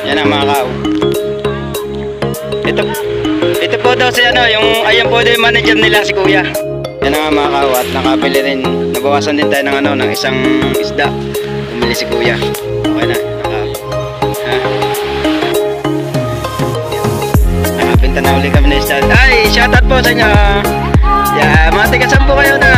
Yan ang mga kao. Ito po daw si ano, ayan po daw yung manager nila si Kuya. Yan ang mga kao at nakabili rin. Nabawasan din tayo ng ano, ng isang isda. Bumili si Kuya. Okay na. Nakapinta na uli kami na isda. Ay, shoutout po sa inyo. Yeah, mga tigasan po kayo na.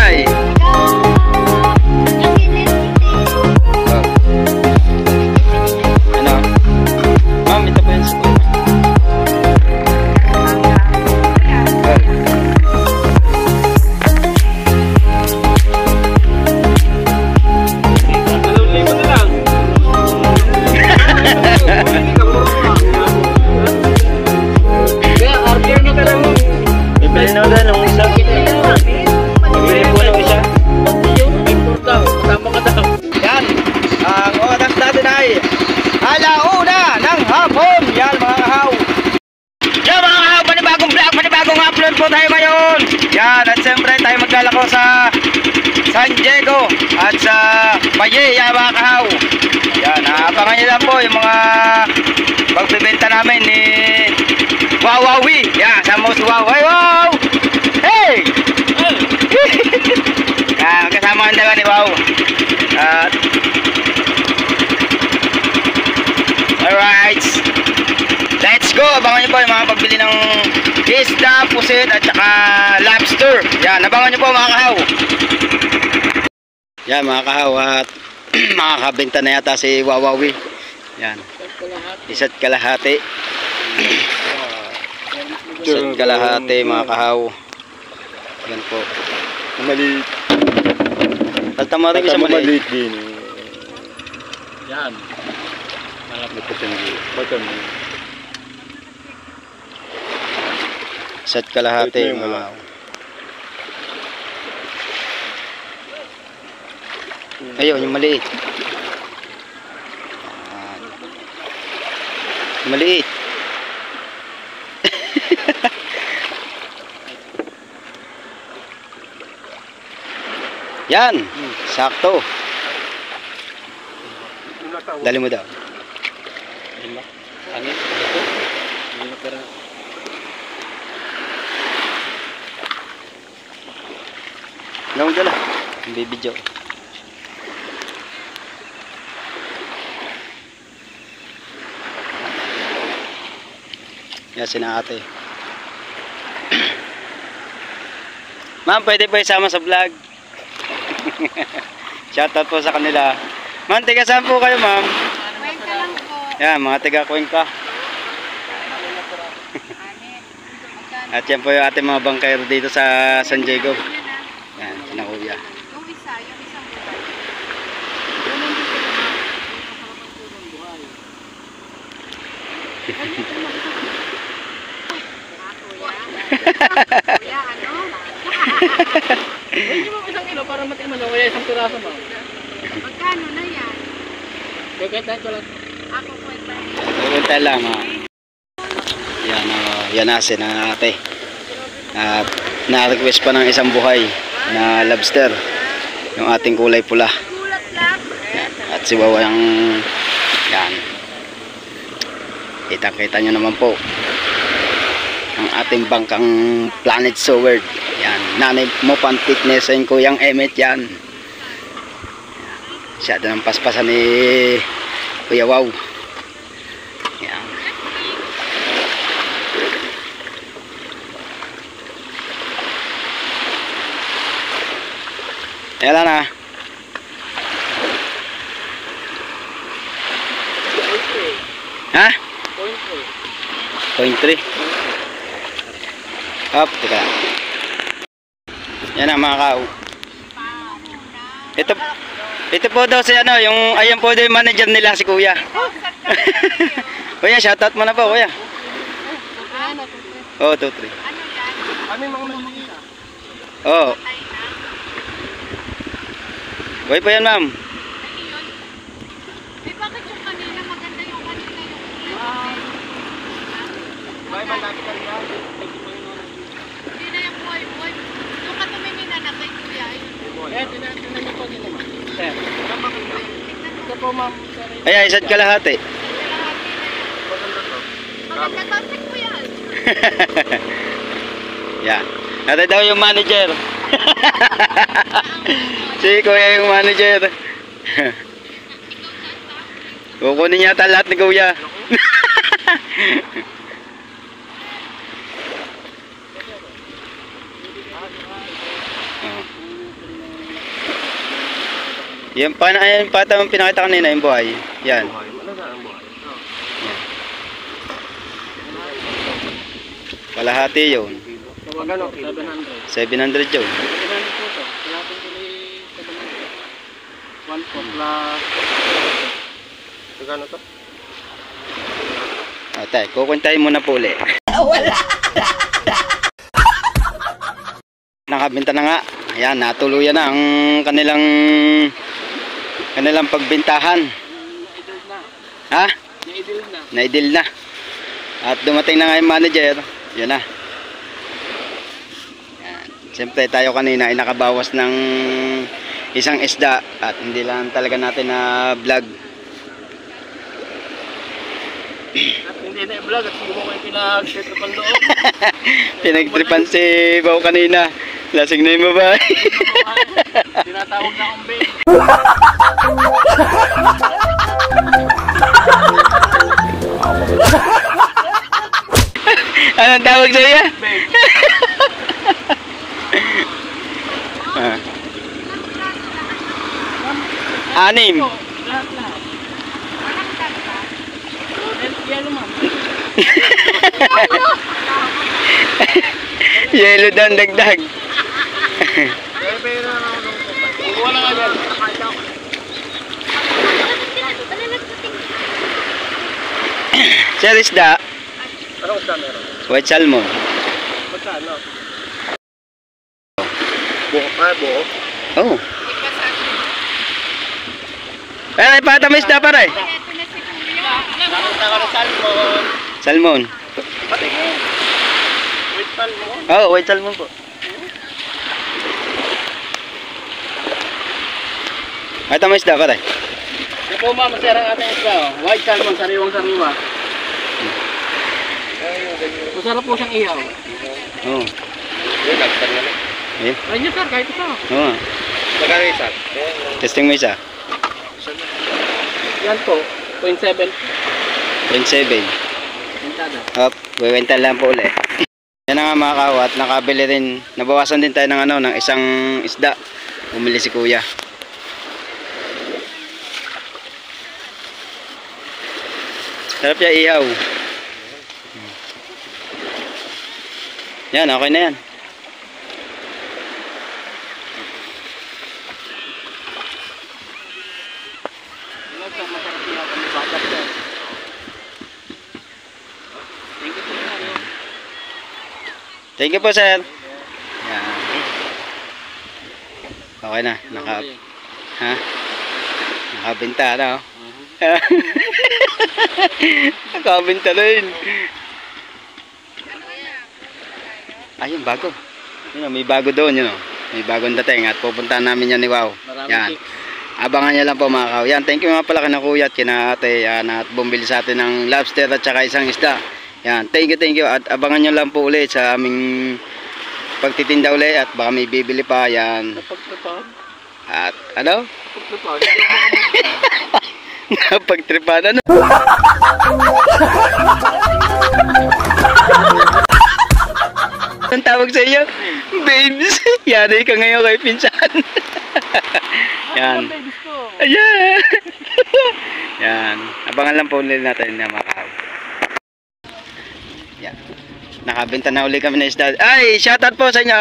Po tayo ngayon. Yan, at siyempre tayo maglalako sa San Diego at sa Valle, yan mga kahaw. Yan, abangan nyo lang po yung mga pagbibenta namin ni Wawawi. Yan, sa most wow. Hey, wow! Hey! Yan, kasama ang dalawa ni Wow. Alright, let's go. Abangan nyo po yung mga pagbili ng isda, pusit at saka lobster. Yan, abangan nyo po mga kahaw. Yan mga kahaw at makakabenta na yata si Wawawi. Yan, isa't kalahati. Isa't kalahati mga kahaw. Yan po. Maliit. Taltamarin ko sa maliit. Din. Yan. Malapit ko siya nag-button. Isa't kalahati mga kahaw. Ayun, yung maliit. Maliit. Yan, sakto. Dali mo daw. Ano? Gawin ka lang. Bibidyo. Yan sina ate. Ma'am, pwede po isama sa vlog. Shoutout po sa kanila. Ma'am, tiga saan po kayo, ma'am? Cuenca lang po. Yan, mga tiga Cuenca. At yan po yung ating mga bangkero dito sa San Diego. Yan, sina Kuya. Yung isang buhay. Kuya, ano? Hindi mo isang kilo para matiman na kaya isang piraso mo. Magkano na yan? Kaya ko lang. Ako kwenta. Kwenta lang, ha. Yan, yan asin na ate. At na-request pa ng isang buhay na lobster. Yung ating kulay pula. Gulat lang. At si Wawa yung yan. Kita-kita nyo naman po ang ating bangkang Planet Soward. Yan, nanay mo pan fitness yung Kuyang Emmet yan. Siya doon ang paspasan ni Kuya Wow. Yan. Yan na. Ha? 0.3. Up, teka. Yan ang mga kao. Ito po daw si ano, ayan po daw yung manager nila si Kuya. Kuya, shoutout mo na po, Kuya. Oo, 2-3. Kami mga maliit. Oo. Buhay pa yan, ma'am. Bakit yung kanina maganda yung kanina yung May malapit ka rin. hindi na yung buhay-buhay. Yung katumingin na kay Kuya. Tinan niyo po dito, ma'am. Sir. Ito po, ma'am. Ayan, isa't kalahati. Nagkatapik mo yan. Yan. Ito daw yung manager. Si kuya yung manager. Kukunin yata lahat ni kuya. Oh. Yan pa na yan pata yung pinakita kanina yung buhay. Yan. Ano saan ang buhay? Kalahati yun. Magkano? 700. 700 yun. 700 po ito. Kailangan ko ni 700. 1 po plus... Magkano to? Atay, kukuntahin muna po ulit. Nakabenta na nga. Ayan, natuluyan na ang kanilang pagbintahan. Naidil na. Ha? Naidil na. Naidil na. At dumating na nga yung manager. Yan na. Yan. Siyempre tayo kanina ay nakabawas ng isang isda at hindi lang talaga natin na vlog. At hindi na i-vlog at hindi mo kayo pinag-tripan loob. Pinagtripan si Bao kanina. Lasing na yung babae. Tinatawag na akong babe. Anong tawag sa iya? Babe. Ah. Anim. Lahat. Yellow ma'am. Yelo daw ang dagdag. Pero wala nga yan. Sir isda, Anong isda meron? white salmon. Magkano? Buo. Buo. Oh. Ay, pata may isda pare. Ito na si Kuya. Nakita ka ng salmon. Salmon. Patingin. With salmon. Oh, white salmon po. Ito may isda pare. Ito po ma'am, masaya ang ating isda. White salmon, sariwang-sariwa. Masarap po siyang ihaw. Oh. Yun, nagtan na lang. Eh. Try nyo sir, kahit ito. Oh. Magkano isa? Testing mo isa. Yan po, 0.7. 0.7. Entada. Hop, bibenta lang po ulit. Yan na nga mga kawat, nakabili rin, nabawasan din tayo ng ng isang isda. Bumili si kuya. Sarap siya ihaw. Yan, okay na yan. Masarap ihaw kami batak sir. Thank you po sir. Thank you po sir. Yan. Okay na, ha? Nakabenta na oh. Nakabenta rin. Ayun, bago. Yun, may bago doon, yun. May bagong dating at pupuntahan namin yan ni Wow. Yan. Abangan niya lang po mga kaw. Yan, thank you nga pala kina kuya at kina ate yan, at bumili sa atin ng lobster at saka isang isda. Yan, thank you. At abangan niyo lang po ulit sa aming pagtitinda ulit at baka may bibili pa. Yan. Napagtripan? At ano? Napagtripan? Napagtripan ano? Ang tawag sa iyo? Babes. Yari ka ngayon kay pinsan. Yan. Ayan. Yan. Abangan lang po ulit natin na makaw. Yan. Nakabenta na uli kami na isda. Ay, shoutout po sa inyo.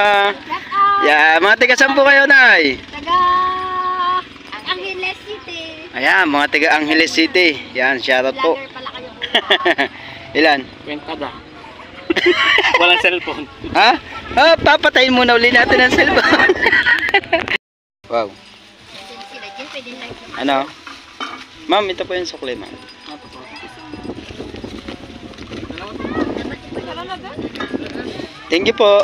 Yeah, mga tiga saan po kayo, Nay? Taga Angeles City. Ayan, mga tiga Angeles City. Yan, shoutout po. Vlogger pala kayo. Ilan? Entada. Walang cellphone. Ha? Ah, papatayin muna uli natin ang cellphone. Wow. Sila dyan, pwede live. Ano? Ma'am, ito po yung sukli, ma'am. Thank you po.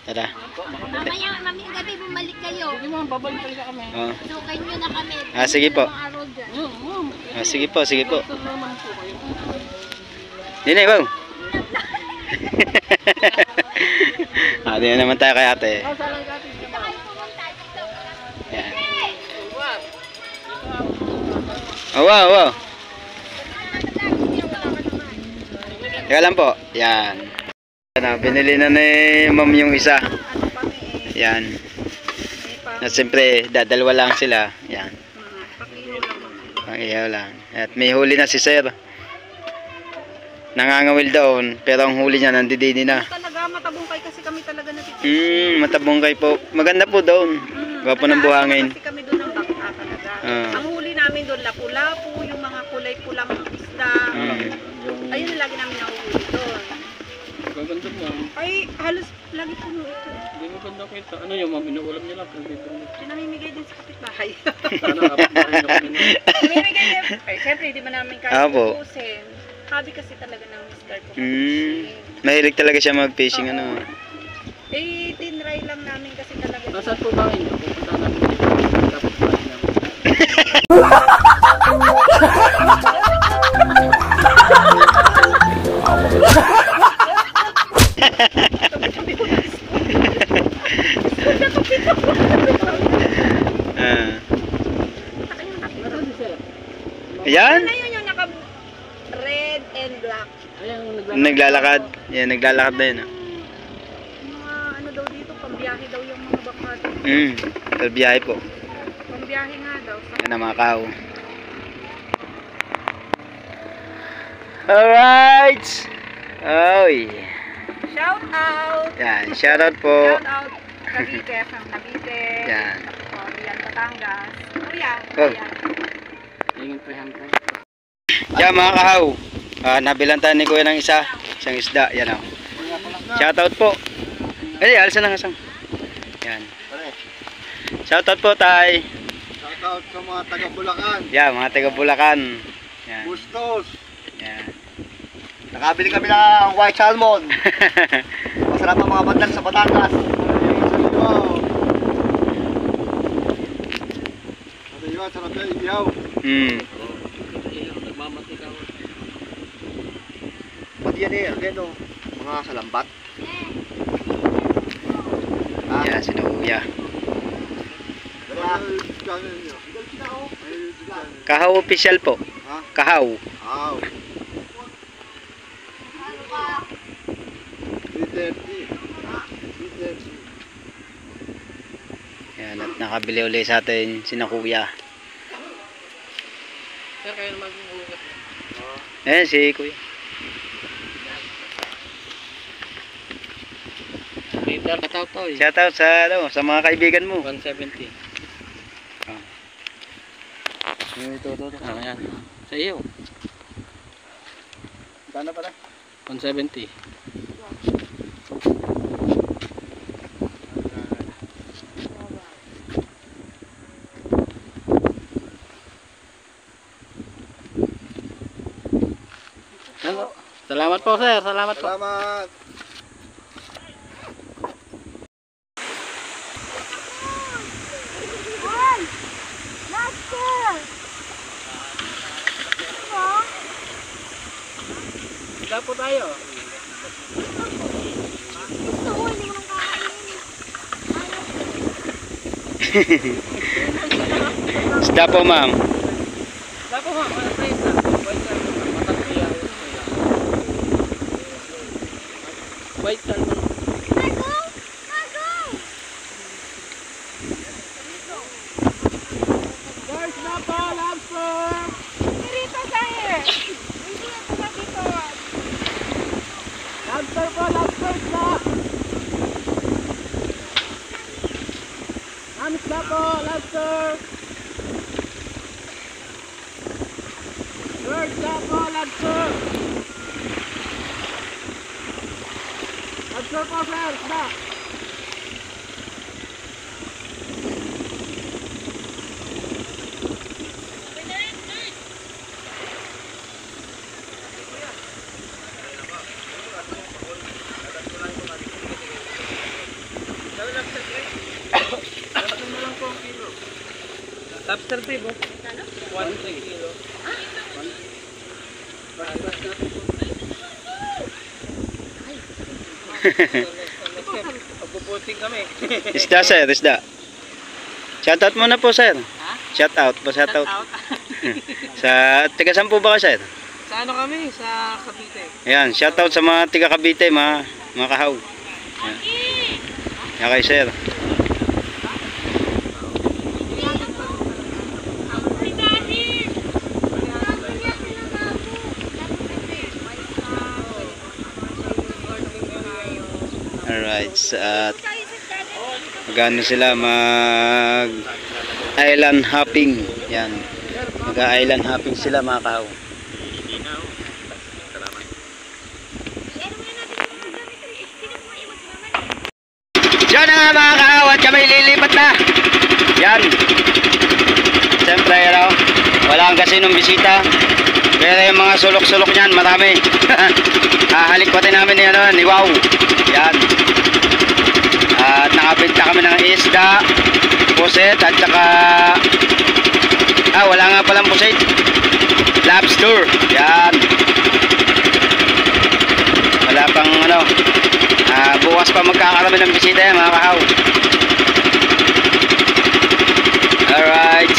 Tara. Mamaya, mamayang gabi, bumalik kayo. Hindi mo, babalik talaga kami. Oh. Sukay nyo na kami. Ah, sige po. Mga araw dyan. Ah, sige po, sige po. Saan naman po kayo? Dine, bang. Di na naman tayo kay ate. Saan lang natin siya? Yan. Oh, wow, wow. Teka lang po. Yan. Binili na ni ma'am yung isa. Yan. At siyempre, dadalwa lang sila. Yan. Pang-ihaw lang. At may huli na si sir. Nangangawil doon, pero ang huli niya nandidini na. Talaga, matabungkay kasi kami talaga natitipid. Matabungkay po. Maganda po doon. Gwapo ng buhangin. Kasi kami doon ng baka talaga. Ang huli namin doon, lapu-lapu, yung mga kulay pulang isda. Ayun lagi namin nahuhuli doon. Gaganda mo. Ay, halos lagi puno ito. Hindi mo ganda kita. Ano yung ma'am, inuulam niya lang. Namimigay din sa kapitbahay. Ano, kapit na rin ako nila. Namimigay din. Ay, syempre, hindi man namin kaya Apo. ubusin. Hobby kasi talaga ng mister ko. Mahilig talaga siya mag-fishing. Oo. Ano. Eh, tinry lang namin kasi talaga. Nasaan po ba inyo? Pupunta namin dito. Tapos ba inyo? Ayan. Ano yun yung naka red and black? Ayan, Naglalakad. Yan, naglalakad na yun. Mga ano daw dito, pambiyahe daw yung mga baka. Biyahe po. Pambiyahe nga daw. Yan ang mga kao. Alright. Oy. Shout out! Yan, shoutout po. Shout out Cavite, from Cavite. Yan. Yan, Batangas. Kuya, Oh. ayan. Ingin po yan po. Yan mga kahaw. Nabilantan ni Kuya ng isang isda. Yan o. Shoutout po. Ay, alsa na ngasang. Yan. Shoutout po tay. Shoutout sa mga taga Bulacan. Yan, mga taga Bulacan. Yan. Bustos. Yan. Nakabili kami ng white salmon. Masarap ang mga bandang sa Batangas. Sarap na iyaw. Nagmamatikaw. Pati yan eh, ano, mga salambat. Yan, sinuya. Kahaw official po. Kahaw. Wow. 330. Yan, at nakabili ulit sa atin sina Kuya. Sir, kayo naman mag-uulap. Eh, si Kuya. Peter, kataw-taw eh. Shoutout sa mga kaibigan mo. 170. Ito. Ayan. Sa iyo. Sana pala? 170. Salamat po sir, salamat po. Salamat. Ay! Master! Wala po tayo. Gusto ko, hindi mo nang kakainin. Isda po ma'am. Wala po ma'am, wala tayo sa. White salmon. Mago! Mago! Guys, na po, lobster! Dito tayo! Hindi na po dito. Lobster po, lobster na! Amis na po, lobster! Birds na po, lobster! Lobster po, sir, na! Lobster 3 po. 1 kilo. Pagpuputing kami. Isda sir, isda. Shoutout muna po sir. Ha? Shoutout po, shoutout. Out. Sa taga saan po ba kayo sir? Sa ano kami? Sa Cavite. Ayan, shoutout sa mga taga Cavite, mga kahaw. Ayan. Ayan kay sir. Alright, at magano sila mag island hopping. Yan. Mag-island hopping sila mga kahaw. Yan na mga kahaw at kami lilipat na. Yan. Siyempre, ano, wala kasi nung bisita. Pero yung mga sulok-sulok niyan, marami. Halikwatin namin ni Wow. Yan. At nakabenta kami ng isda, puset at saka wala nga palang puset, lobster. Yan. Wala pang ano, bukas pa magkakaroon ng bisita yan mga kahaw. Alright.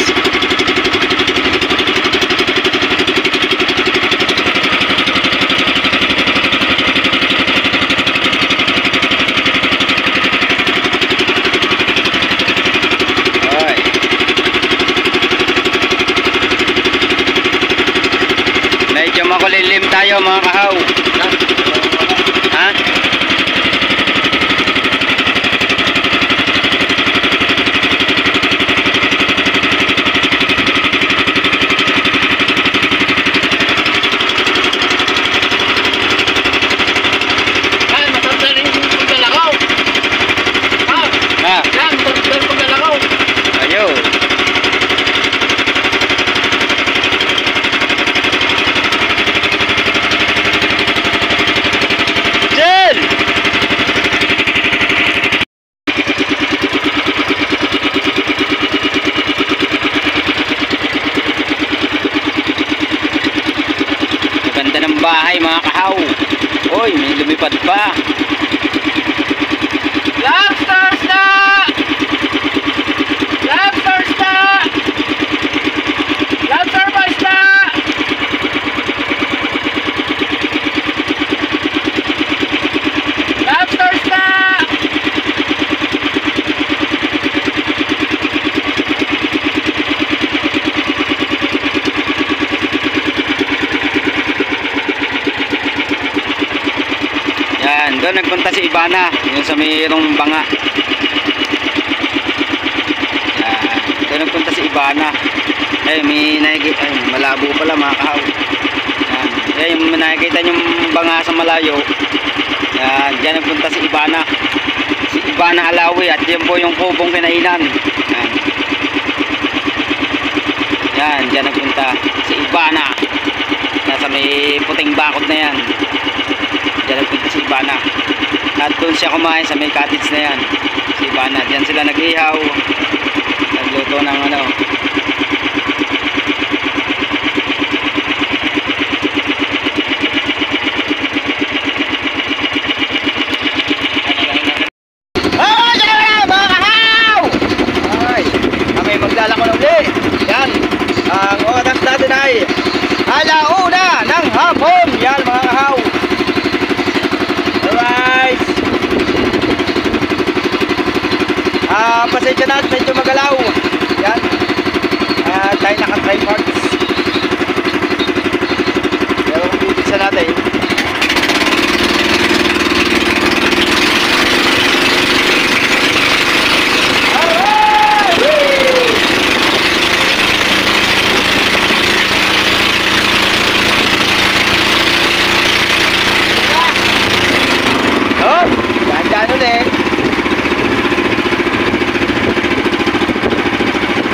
Medyo makulilim tayo mga kahaw. Ha? Ay, matanda rin yung paglalakaw. Ha? Yan, matanda yung paglalakaw. Ayun. Jen! Maganda ng bahay mga kahaw. Oy, may lumipad pa. Lobsters na! Lobsters na! Lobster boys na! Lobsters na! Yan, doon nagpunta si Ivana, yung sa mayroong banga. Yan, doon nagpunta si Ivana. Ay, malabo pala mga kahaw. Yan, yung nakikita yung banga sa malayo. Yan, dyan nagpunta si Ivana. Si Ivana Alawi at yan po yung kubong kinainan. Yan. Yan, dyan nagpunta si Ivana. Nasa may puting bakod na yan. Diyan nagpunta si Ivana. At doon siya kumain sa may cottage na yan. Si Ivana. Diyan sila nag-ihaw. Nagluto ng ano. Oh, diyan na mga kahaw! Ay, kami maglalako na uli. Yan. Ang oras natin ay alauna ng hapon. Yan mga kahaw. Alright. Pasensya na at medyo magalaw. Yan. Tayo naka-triparts. Pero kung bibigsa natin. Alright! Oh, dahan-dahan ulit.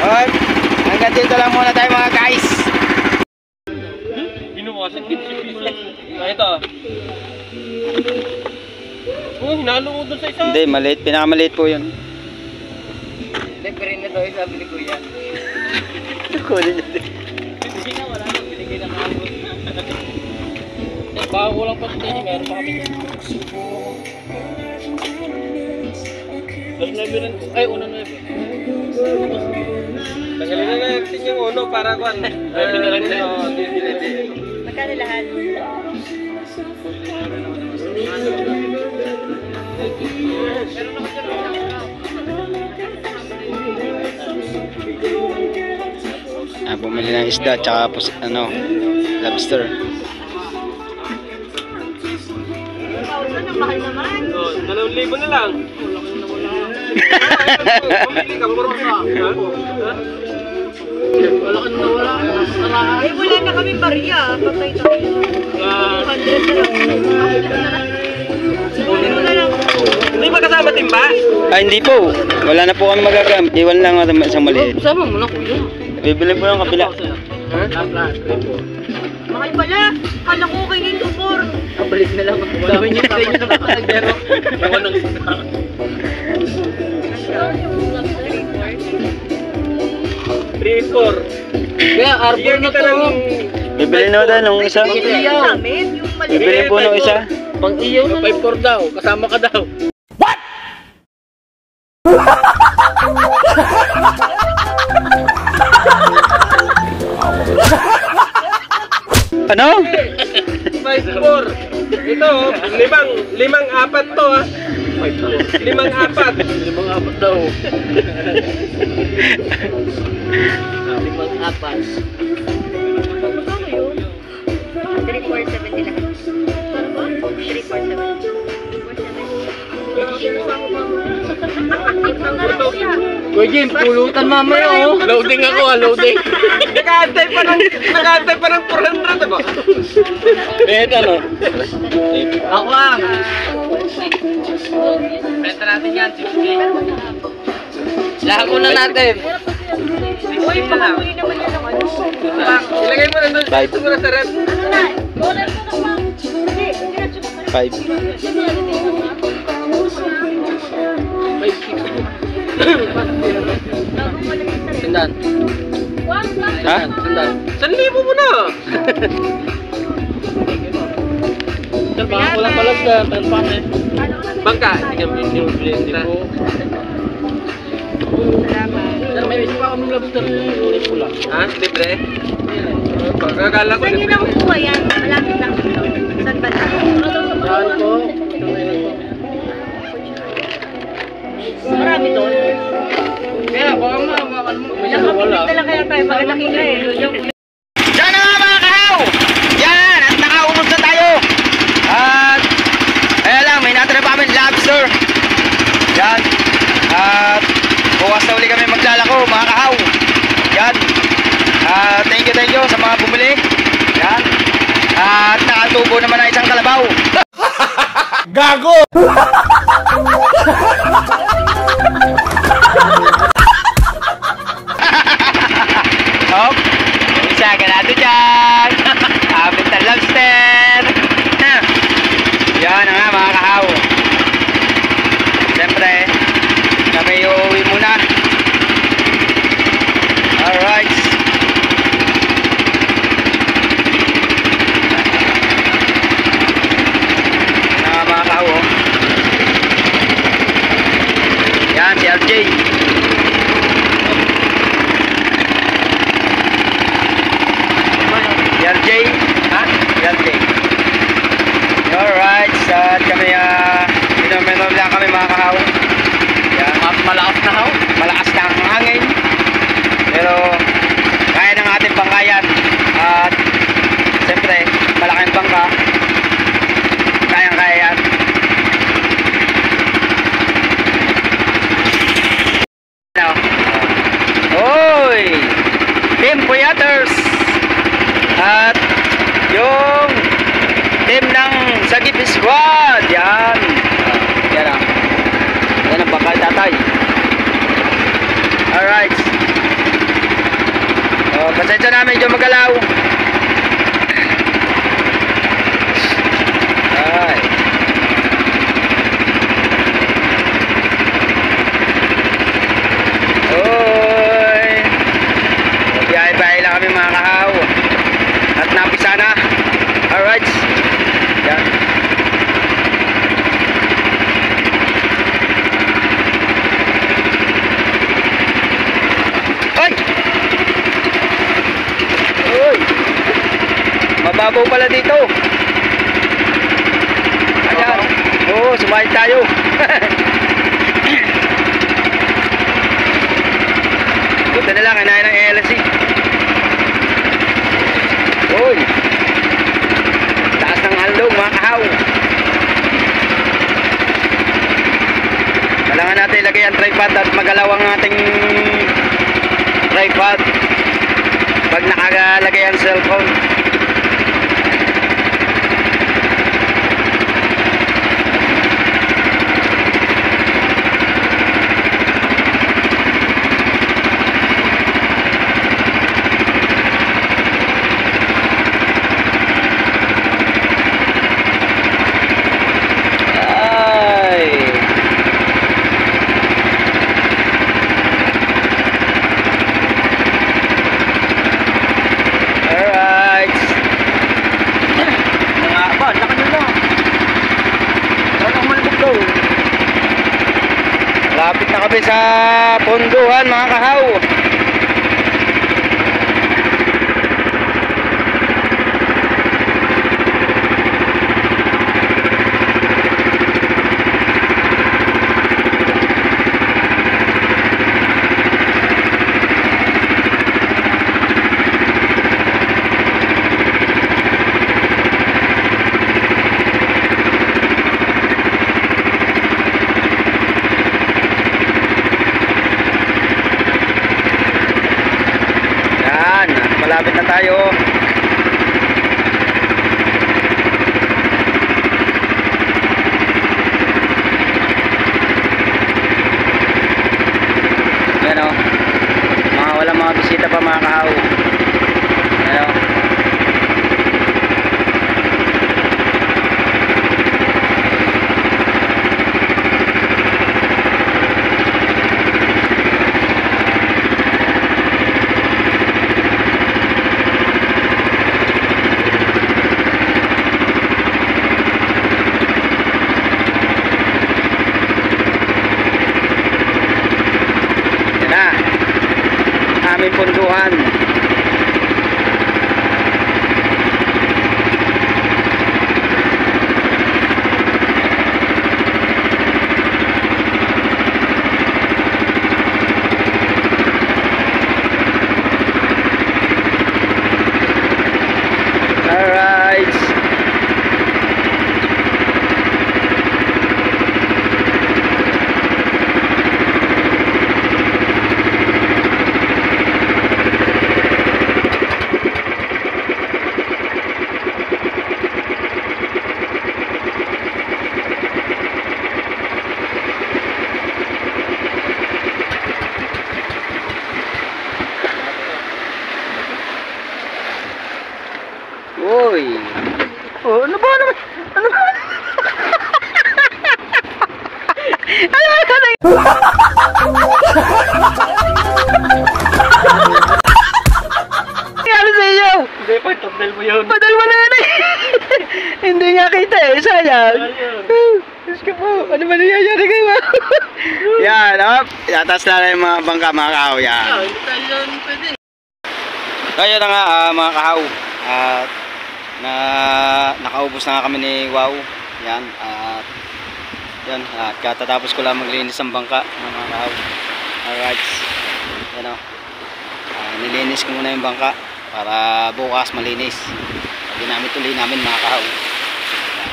Alright, hanggang dito lang muna tayo mga guys. Binuwasan din si Pisa. Ito. Oh, hinalo mo dun sa isa. Hindi, maliit. Pinakamaliit po yun. Hindi, pero yun na daw yung sabi ni Kuya. Kunin niya din. Hindi na, wala nang binigay na mga kulang pa sa meron pa kami dyan. Mas 9 rin. Ay, una 9. Tagalin na natin yung uno para kung binalang na. Magkano lahat? Bumili ng isda tsaka lobster. Ang mahal naman. 2,000 na lang. Pumili ka, puro ka. Wala ka na wala. Eh, wala na kami barya. Patay tayo. 200 na lang. Kunin mo na lang. Hindi ba kasama timba? Hindi po. Wala na po kami magagamit. Iwan lang ang isang maliit. Kasama mo na kuya. Bibili po ng kabila. Mahal pala. Kala ko kay Nito 4. Balik na lang. Sabi niya sa inyo na pero ewan ng isa. 3-4. Kaya arbor na to. Bibili na daw nung isa. Yung maliit. Bibili po nung isa. Pang iyo na 5-4 daw. Kasama ka daw. Ano? 5-4. Ito, limang apat to ha. 5-4. 5-4. 5-4 daw. 5-4. 3,470 lahat. 3,470. Kuya Jim, pulutan mamaya oh. Loading ako ha, loading. Nakaantay pa ng 400 diba? Bet ano? Ako lang. Benta natin yan, 60. Lahat na natin. Uy, pakahuli naman yan ng ano. Ilagay mo na doon. Siguro sa red. 5. Sandaan. Ha? Sandaan. 1,000 mo na. Baka ko lang palag na. Bangka. Hindi mo bilhin ko. Sir, may isa pa ako ng lobster. Ulit ko lang. Ha? Libre? Pagkakala ko. Saan yun ang kuha yan? Malapit lang dito. Saan ba lang? Saan ko? Marami doon. Kaya baka mahawakan mo. Nakapit na lang kaya tayo. Magalaki na eh. Diyan na nga mga kahaw! Yan! At nakaunod na tayo! At kaya lang, may natira pa kami lobster. Yan. At bukas na uli kami maglalako mga kahaw. Yan. Thank you sa mga bumili. Yan. At nakatubo naman ang isang kalabaw. Gago! Hop. Isa ka natin dyan. Abit na lobster. Yan na nga mga kahaw. Siyempre, kami uuwi muna. Alright. Yan na nga mga kahaw. Yan si RJ. RJ, ha? RJ. Alright, at kami inom lang kami mga kahaw. Yan. Malakas na haw? Malakas na ang hangin. Pero kaya ng ating bangkayan. At siyempre, malaking bangka. Kayang-kaya yan. Ano? Oy! Team Puyaters! At yung team ng Sagip Squad. Yan. Yan ang. Yan ang bakal tatay. Alright. Pasensya na medyo magalaw. Alright. Oy. Biyahe-biyahe lang kami mga kahaw. At napisa na. Alright. Yan. mababaw pala dito. Ayan. Oo, sumayad tayo. Buti na lang, kinain ng LSC. Uy. Taas ng handong, mga kahaw. Kailangan natin ilagay ang tripod at magalaw ang ating tripod pag nakalagay ang cellphone. Lapit na kami sa punduhan, mga kahaw. Malapit na tayo. Ayan o. Walang mga bisita pa, mga kahaw. Ayan o. Aming punduhan. Alright. Uy. Oh, ano ba naman? Ano ba? Ano ba? Ano sa inyo? Hindi pa, thumbnail mo yun. Padal mo na yan eh. Hindi nga kita eh, sayang. Diyos ko po, ano ba nangyayari kayo? Yan, up. Yatas na yung mga bangka, mga kahaw. Yan. Hindi tayo yun pwede. Kaya na nga, mga kahaw. At nakaubos na nga kami ni Wow. Yan. At yan, katatapos ko lang maglinis ang bangka, mga kahaw. Alright. Yan o. Nilinis ko muna yung bangka para bukas malinis. Ginamit ulit namin, mga kahaw. Yan.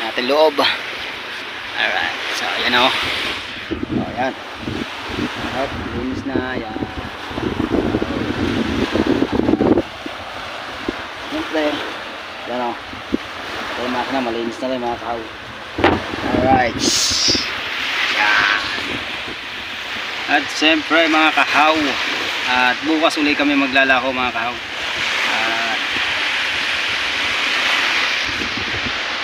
Natin loob. Alright. So, yan o. O, yan. At linis na. Yan. Siyempre, yan o. Ito yung makina, malinis na rin, mga kahaw. Alright. Yan. At siyempre, mga kahaw, at bukas ulit kami maglalako, mga kahaw.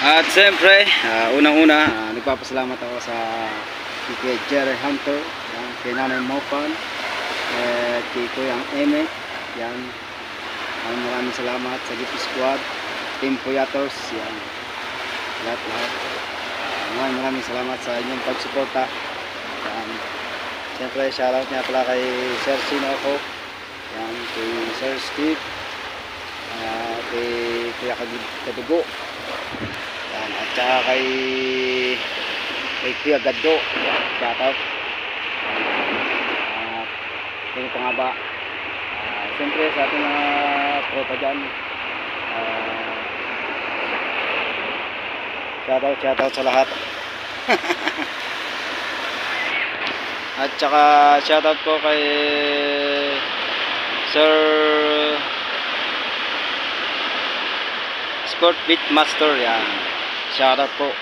At siyempre, unang-una, nagpapasalamat ako sa kay Jerry Hunter, yan, kay Nanay Mopan, at kay Kuyang Eme. Yan. Maraming salamat sa Gift Squad, Team Puyators, yan. Lahat. Maraming salamat sa inyong pagsuporta. Yan. Siyempre, shoutout niya pala kay Sir Sino ako. Yan, kay Sir Steve. kay Kuya Kadugo. Yan, at saka kay Kuya Gaddo. Shout out. Sino pa nga ba? Siyempre sa ating mga tropa dyan. Shout out sa lahat. At saka shout out po kay Sir Sport Beat Master. Yan. Shout out po.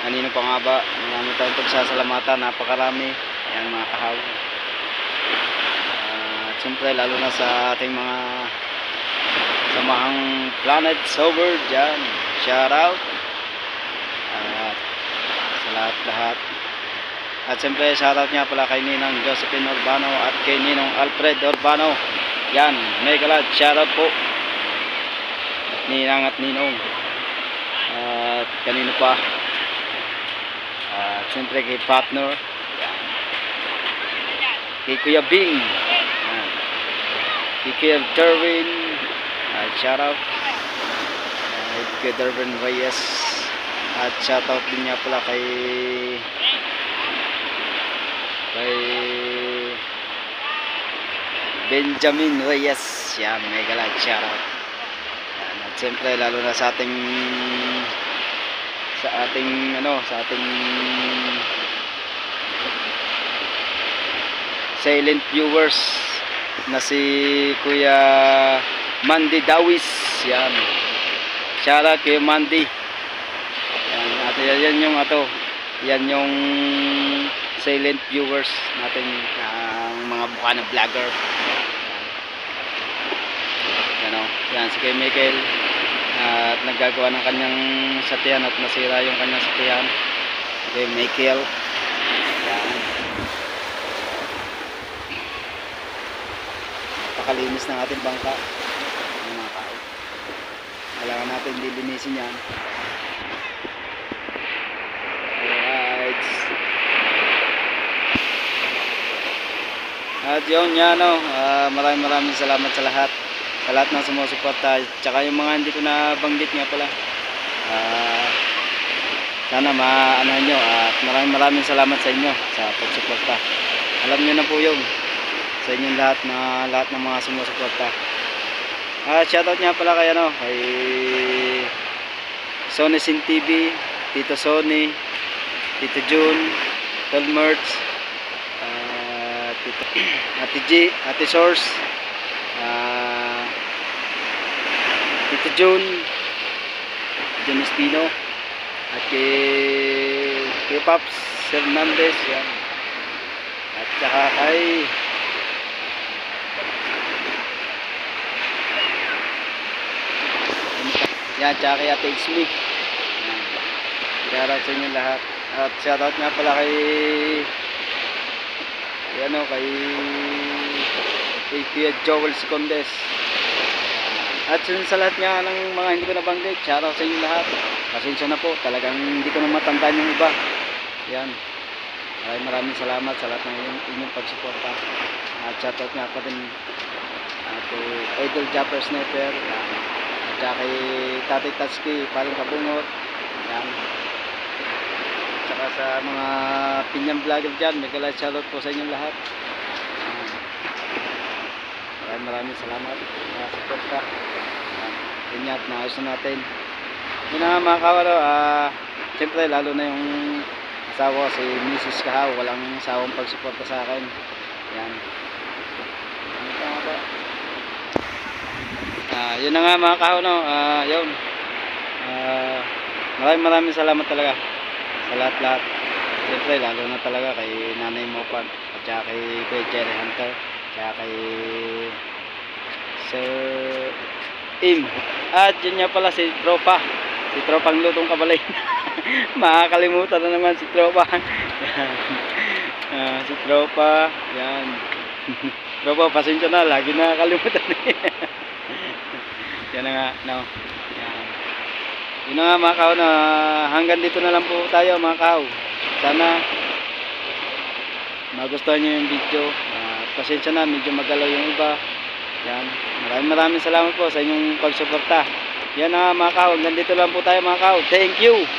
Kanino pa nga ba? Marami tayong pagsasalamatan. Napakarami. Yan mga kahaw. At siyempre lalo na sa ating mga samahang Planet Sober dyan. Shout out. At sa lahat. At siyempre shout out nga pala kay Ninang Josephine Urbano at kay Ninong Alfred Urbano. Yan. Mega lot. Shout out po. At Ninang at Ninong. At kanino pa? At siyempre kay partner. Yan. Kay Kuya Bing. Yan. Kay Kuya Derwin. Shout out. Kay Kuya Derwin Reyes. At shout out din niya pala kay Benjamin Reyes. Yan, mega like shout out. Yan, at siyempre lalo na sa ating silent viewers na si Kuya Mandy Dawis. Yan. Shout out kay Mandy. Yan, at yan yung yan yung silent viewers natin, ang mga buka na vlogger. Yan o. Yan si kay Michael at naggagawa ng kanyang satihan at nasira yung kanyang satihan. Kay Michael. Yan. Napakalinis ng ating bangka. Ang mga tao. Kailangan natin lilinisin yan. Alright. At yun yan maraming salamat sa lahat ng sumusuporta, tsaka yung mga hindi ko nabanggit nga pala, sana maanahan nyo at maraming salamat sa inyo sa pagsuporta. Alam nyo na po yun sa inyong lahat ng mga sumusuporta. Shoutout nga pala kay Sony Sin TV, Tito Sony, Tito June, Tolmerts, Ate G, Ate Source, Tito June, John Espino, at kay Pops Hernandez, yan. At saka kay yan, tsaka kay Ate Ismi. Shoutout sa inyo lahat. At shoutout nga pala kay Kuya Joel Sicondes. At sa lahat nga ng mga hindi ko nabanggit, shoutout sa inyo lahat. Pasensya na po, talagang hindi ko na matandaan yung iba. Yan. Maraming salamat sa lahat ng inyong pagsuporta. At shoutout nga pa din kay Idol Japper Sniper. Yan. At saka kay Tatay Tatsuki, Paling Kabungot. Yan. At saka sa mga pinyang vlogger dyan, mega like shoutout po sa inyong lahat. Maraming salamat sa suporta. Yun nga, naayos na natin. Yun na nga mga kawalo, siyempre lalo na yung asawa si Mrs. Kahaw, walang sawang pagsuporta sa akin. Yan. Yun na nga mga kahaw, yun. Maraming salamat talaga sa lahat-lahat. Siyempre lalo na talaga kay Nanay Mopan at saka kay Jerry Hunter, kaya kay Sir Im. At yun nga pala si Tropang Lutong Kabalay. Makakalimutan na naman si Tropa. Si Tropa, yan. Tropa, pasensya na, lagi nakakalimutan. Yan na nga, no. Yan. Yun na nga mga kao, na hanggang dito na lang po tayo mga kao. Sana magustuhan nyo yung video. Pasensya na, medyo magalaw yung iba. Yan. Maraming salamat po sa inyong pagsuporta. Yan mga kao, hanggang dito lang po tayo mga kao. Thank you.